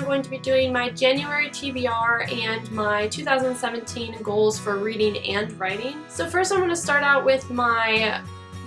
going to be doing my January TBR and my 2017 goals for reading and writing. So first I'm going to start out with my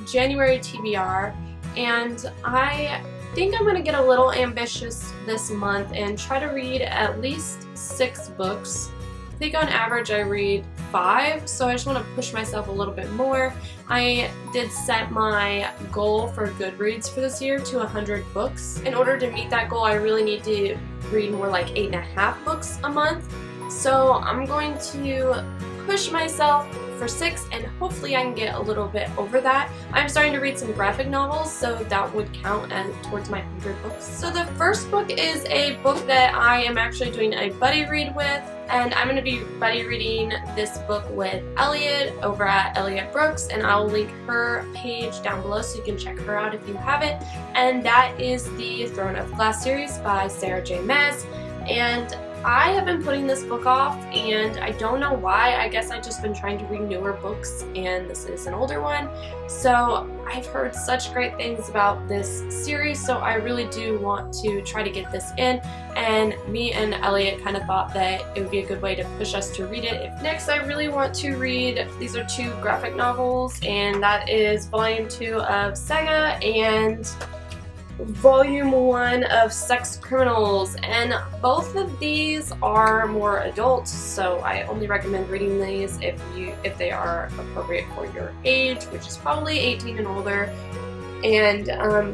January TBR, and I think I'm going to get a little ambitious this month and try to read at least 6 books. I think on average I read 5, so I just want to push myself a little bit more. I did set my goal for Goodreads for this year to 100 books. In order to meet that goal, I really need to read more like 8.5 books a month. So I'm going to push myself for 6, and hopefully I can get a little bit over that. I'm starting to read some graphic novels, so that would count as towards my 100 books. So the first book is a book that I am actually doing a buddy read with, and I'm going to be buddy reading this book with Elliot over at Elliot Brooks, and I'll link her page down below so you can check her out if you haven't. And that is the Throne of Glass series by Sarah J. Maas. And I have been putting this book off, and I don't know why. I guess I've just been trying to read newer books, and this is an older one. So I've heard such great things about this series, so I really do want to try to get this in, and me and Elliot kind of thought that it would be a good way to push us to read it. Next, I really want to read, these are 2 graphic novels, and that is Volume 2 of Saga and Volume 1 of Sex Criminals, and both of these are more adult, so I only recommend reading these if they are appropriate for your age, which is probably 18 and older. And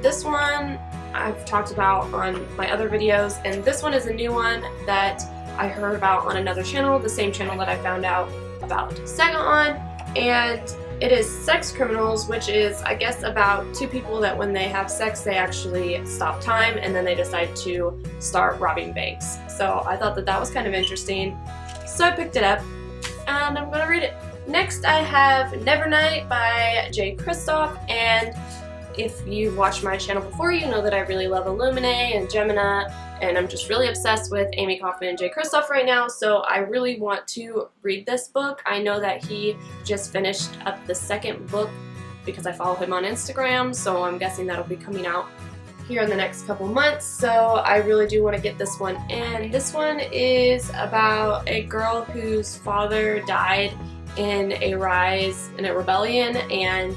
this one I've talked about on my other videos, and this one is a new one that I heard about on another channel, the same channel that I found out about Saga on, and it is Sex Criminals, which is, I guess, about 2 people that when they have sex, they actually stop time and then they decide to start robbing banks. So I thought that that was kind of interesting. So I picked it up and I'm going to read it. Next I have Nevernight by Jay Kristoff, and if you've watched my channel before, you know that I really love Illuminae and Gemina, and I'm just really obsessed with Amy Kaufman and Jay Kristoff right now, so I really want to read this book. I know that he just finished up the 2nd book because I follow him on Instagram, so I'm guessing that'll be coming out here in the next couple months, so I really do want to get this one in. This one is about a girl whose father died in a rebellion, and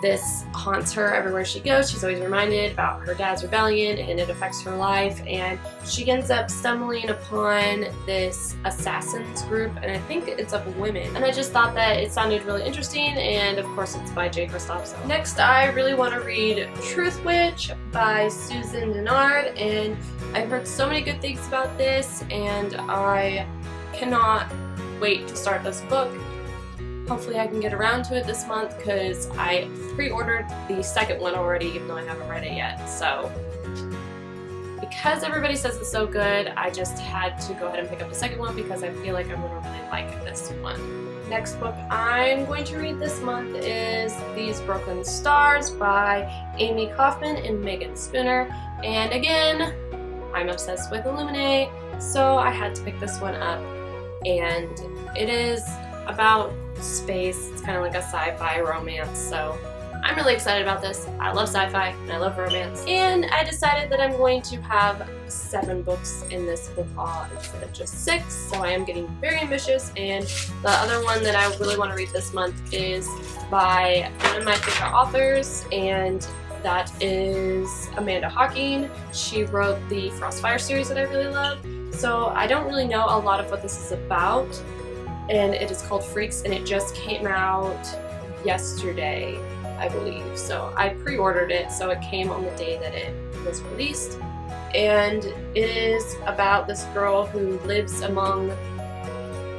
this haunts her everywhere she goes. She's always reminded about her dad's rebellion, and it affects her life, and she ends up stumbling upon this assassins group, and I think it's of women, and I just thought that it sounded really interesting, and of course it's by Jay Kristoff. So next I really want to read Truth Witch by Susan Dennard, and I've heard so many good things about this, and I cannot wait to start this book. Hopefully I can get around to it this month because I pre-ordered the 2nd one already, even though I haven't read it yet. So because everybody says it's so good, I just had to go ahead and pick up the 2nd one because I feel like I'm going to really like this one. Next book I'm going to read this month is These Broken Stars by Amy Kaufman and Megan Spooner. And again, I'm obsessed with Illuminae, so I had to pick this one up. And it is about space. It's kind of like a sci-fi romance, so I'm really excited about this. I love sci-fi and I love romance, and I decided that I'm going to have 7 books in this book haul instead of just 6, so I am getting very ambitious. And the other one that I really want to read this month is by one of my favorite authors, and that is Amanda Hocking. She wrote the Frostfire series that I really love, so I don't really know a lot of what this is about, and it is called Freaks, and it just came out yesterday, I believe. So I pre-ordered it, so it came on the day that it was released, and it is about this girl who lives among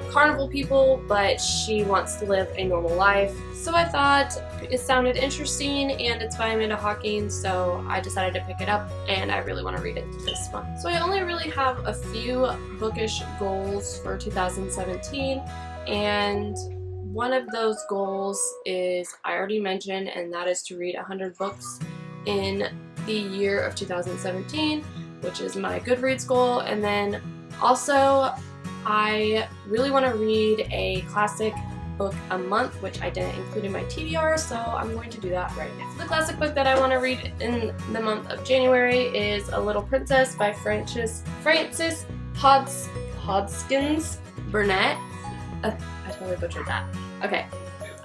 carnival people, but she wants to live a normal life. So I thought it sounded interesting, and it's by Amanda Hocking, so I decided to pick it up, and I really want to read it this month. So I only really have a few bookish goals for 2017, and one of those goals is, I already mentioned, and that is to read 100 books in the year of 2017, which is my Goodreads goal. And then also I really want to read a classic book a month, which I didn't include in my TBR, so I'm going to do that right now. So the classic book that I want to read in the month of January is A Little Princess by Frances Hodgkins Burnett. I totally butchered that. Okay.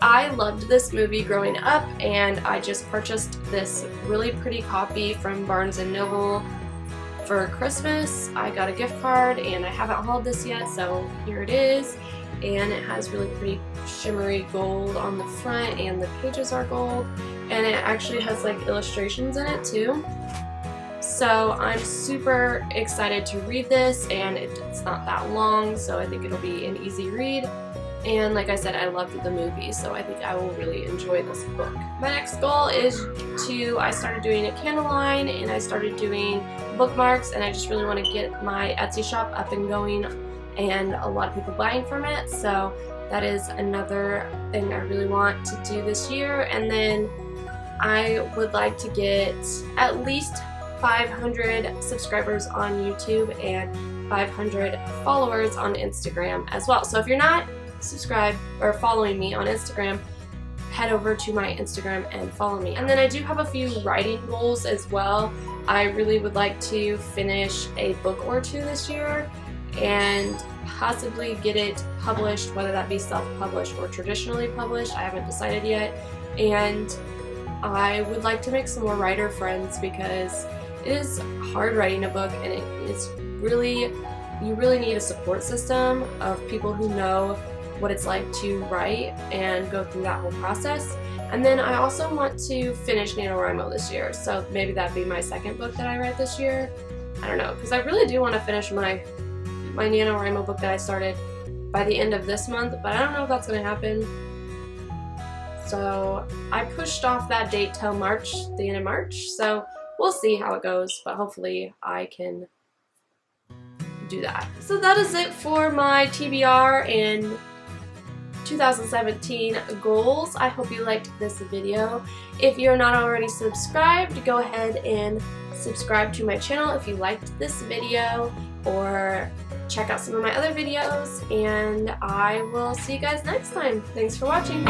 I loved this movie growing up, and I just purchased this really pretty copy from Barnes & Noble for Christmas. I got a gift card, and I haven't hauled this yet, so here it is. And it has really pretty shimmery gold on the front, and the pages are gold, and it actually has like illustrations in it too. So I'm super excited to read this, and it's not that long, so I think it'll be an easy read. And like I said, I loved the movie, so I think I will really enjoy this book. My next goal is I started doing a candle line, and I started doing bookmarks, and I just really want to get my Etsy shop up and going, and a lot of people buying from it, so that is another thing I really want to do this year. And then I would like to get at least 500 subscribers on YouTube and 500 followers on Instagram as well. So if you're not subscribed or following me on Instagram, head over to my Instagram and follow me. And then I do have a few writing goals as well. I really would like to finish a book or two this year and possibly get it published, whether that be self-published or traditionally published. I haven't decided yet. And I would like to make some more writer friends, because it is hard writing a book, and it's really, you really need a support system of people who know what it's like to write and go through that whole process. And then I also want to finish NaNoWriMo this year, so maybe that'd be my second book that I write this year. I don't know, because I really do want to finish my NaNoWriMo book that I started by the end of this month, but I don't know if that's going to happen. So I pushed off that date till March, the end of March, so we'll see how it goes, but hopefully I can do that. So that is it for my TBR and 2017 goals. I hope you liked this video. If you're not already subscribed, go ahead and subscribe to my channel if you liked this video, or check out some of my other videos, and I will see you guys next time. Thanks for watching.